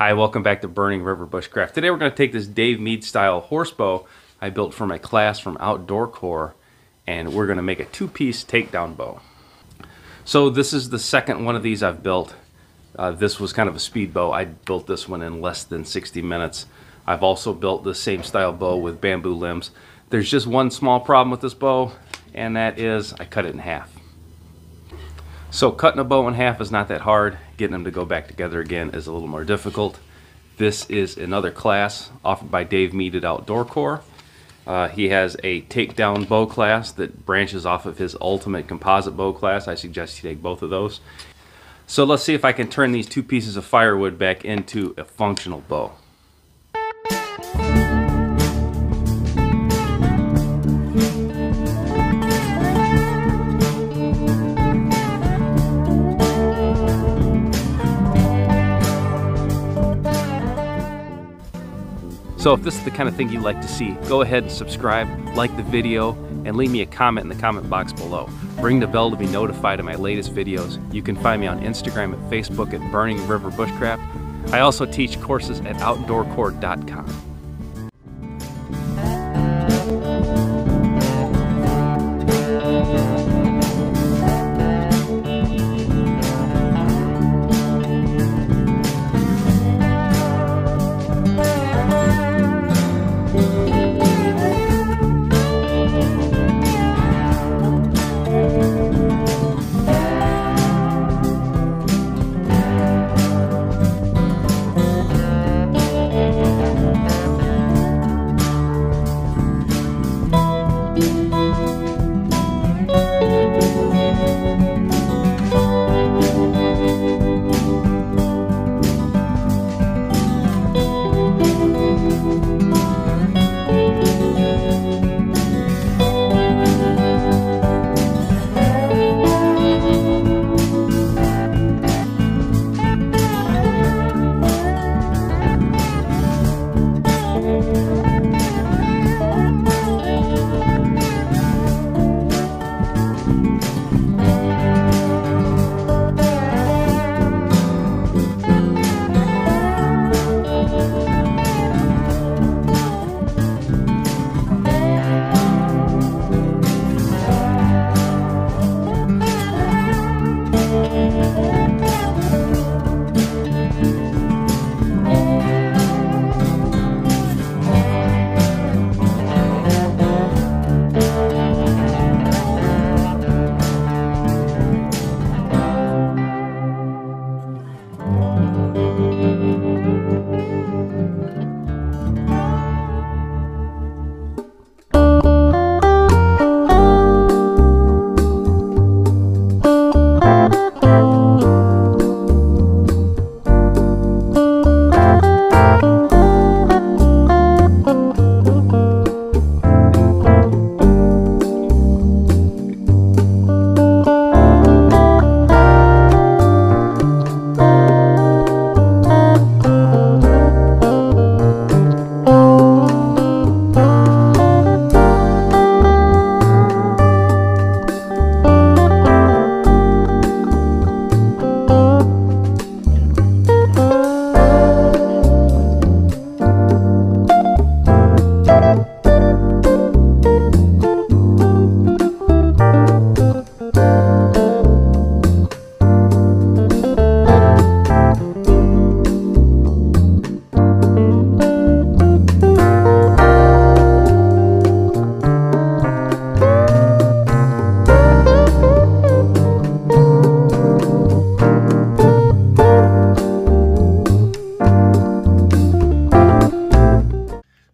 Hi, welcome back to Burning River Bushcraft. Today we're going to take this Dave Meade style horse bow I built for my class from Outdoor Core, and we're going to make a two-piece takedown bow. So this is the second one of these I've built. This was kind of a speed bow. I built this one in less than 60 minutes. I've also built the same style bow with bamboo limbs. There's just one small problem with this bow, and that is I cut it in half. So cutting a bow in half is not that hard. Getting them to go back together again is a little more difficult. This is another class offered by Dave Meade at Outdoor Core. He has a takedown bow class that branches off of his ultimate composite bow class. I suggest you take both of those. So let's see if I can turn these two pieces of firewood back into a functional bow. So if this is the kind of thing you'd like to see, go ahead and subscribe, like the video, and leave me a comment in the comment box below. Ring the bell to be notified of my latest videos. You can find me on Instagram and Facebook at Burning River Bushcraft. I also teach courses at OutdoorCore.com.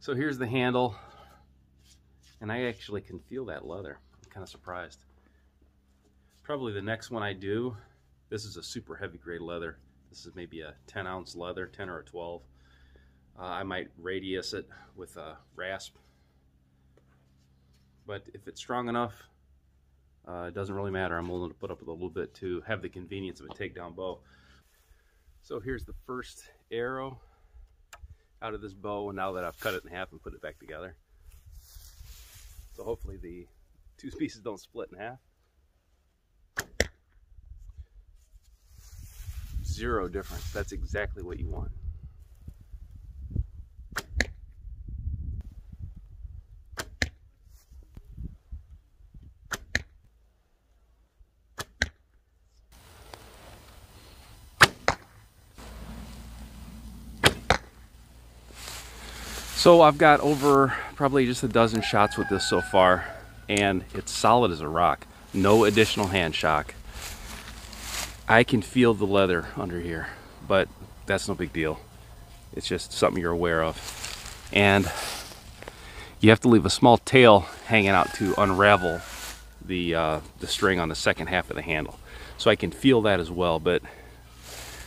So here's the handle, and I actually can feel that leather. I'm kind of surprised. Probably the next one I do, this is a super heavy grade leather. This is maybe a 10-ounce leather, 10 or a 12. I might radius it with a rasp, but if it's strong enough, it doesn't really matter. I'm willing to put up with a little bit to have the convenience of a takedown bow. So here's the first arrow out of this bow, and now that I've cut it in half and put it back together. So hopefully the two pieces don't split in half. Zero difference. That's exactly what you want. So I've got over probably just a dozen shots with this so far, and it's solid as a rock. No additional hand shock. I can feel the leather under here, but that's no big deal. It's just something you're aware of. And you have to leave a small tail hanging out to unravel the string on the second half of the handle. So I can feel that as well, but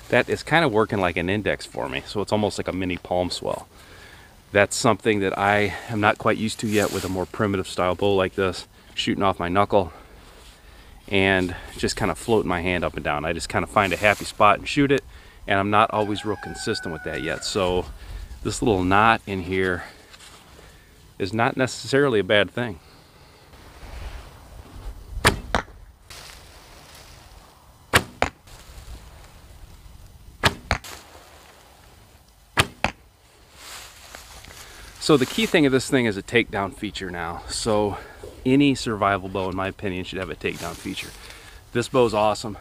that is kind of working like an index for me. So it's almost like a mini palm swell. That's something that I am not quite used to yet with a more primitive style bow like this, shooting off my knuckle and just kind of floating my hand up and down. I just kind of find a happy spot and shoot it, and I'm not always real consistent with that yet. So this little knot in here is not necessarily a bad thing. So the key thing of this thing is a takedown feature now. So any survival bow, in my opinion, should have a takedown feature. This bow is awesome.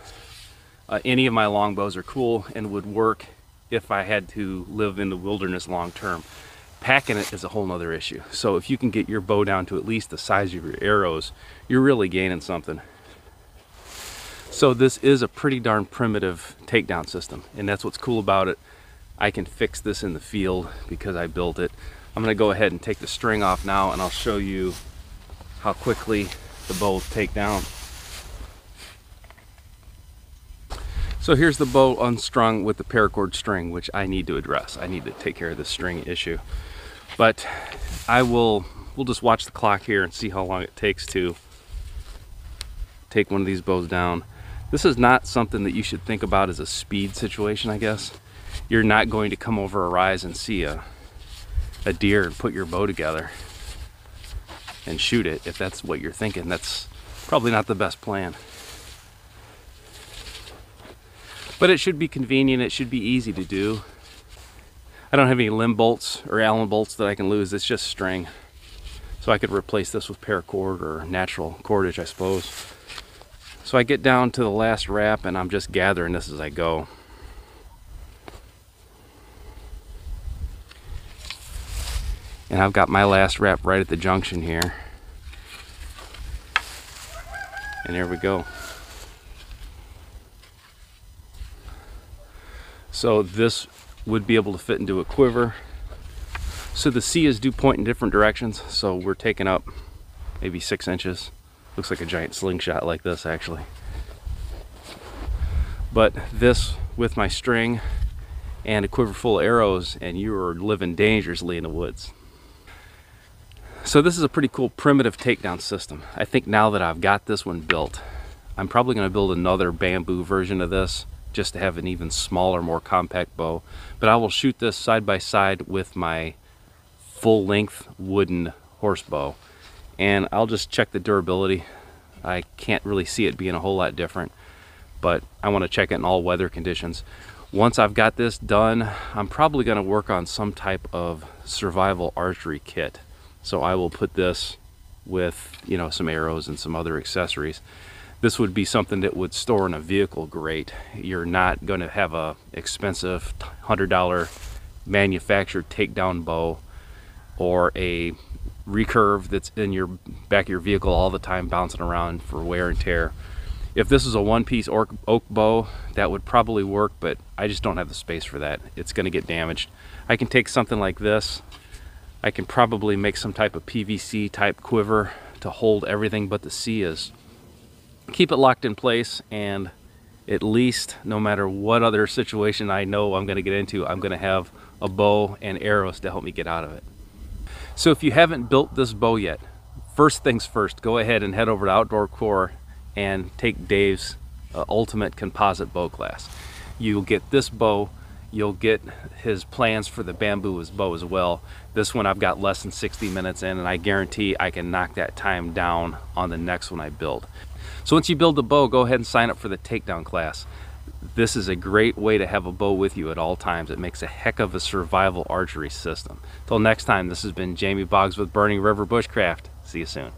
Any of my long bows are cool and would work if I had to live in the wilderness long term. Packing it is a whole nother issue. So if you can get your bow down to at least the size of your arrows, you're really gaining something. So this is a pretty darn primitive takedown system, and that's what's cool about it. I can fix this in the field because I built it. I'm going to go ahead and take the string off now, and I'll show you how quickly the bow will take down. So here's the bow unstrung with the paracord string, which I need to address. I need to take care of this string issue. But we'll just watch the clock here and see how long it takes to take one of these bows down. This is not something that you should think about as a speed situation, I guess. You're not going to come over a rise and see a deer and put your bow together and shoot it. If that's what you're thinking, that's probably not the best plan. But it should be convenient, it should be easy to do. I don't have any limb bolts or Allen bolts that I can lose, it's just string. So I could replace this with paracord or natural cordage, I suppose. So I get down to the last wrap and I'm just gathering this as I go. And I've got my last wrap right at the junction here. And there we go. So this would be able to fit into a quiver. So the C's do point in different directions. So we're taking up maybe 6 inches. Looks like a giant slingshot like this actually. But this with my string and a quiver full of arrows, and you are living dangerously in the woods. So this is a pretty cool primitive takedown system. I think now that I've got this one built, I'm probably going to build another bamboo version of this just to have an even smaller, more compact bow. But I will shoot this side by side with my full-length wooden horse bow, and I'll just check the durability. I can't really see it being a whole lot different, but I want to check it in all weather conditions. Once I've got this done, I'm probably going to work on some type of survival archery kit. So I will put this with, you know, some arrows and some other accessories. This would be something that would store in a vehicle great. You're not going to have a expensive $100 manufactured takedown bow or a recurve that's in your back of your vehicle all the time bouncing around for wear and tear. If this is a one-piece oak bow, that would probably work, but I just don't have the space for that. It's going to get damaged. I can take something like this. I can probably make some type of PVC type quiver to hold everything but the C's. Keep it locked in place, and at least no matter what other situation I know I'm going to get into, I'm going to have a bow and arrows to help me get out of it. So if you haven't built this bow yet, first things first, go ahead and head over to Outdoor Core and take Dave's Ultimate Composite Bow class. You'll get this bow. You'll get his plans for the bamboo bow as well. This one I've got less than 60 minutes in, and I guarantee I can knock that time down on the next one I build. So once you build the bow, go ahead and sign up for the takedown class. This is a great way to have a bow with you at all times. It makes a heck of a survival archery system. Till next time, this has been Jamie Boggs with Burning River Bushcraft. See you soon.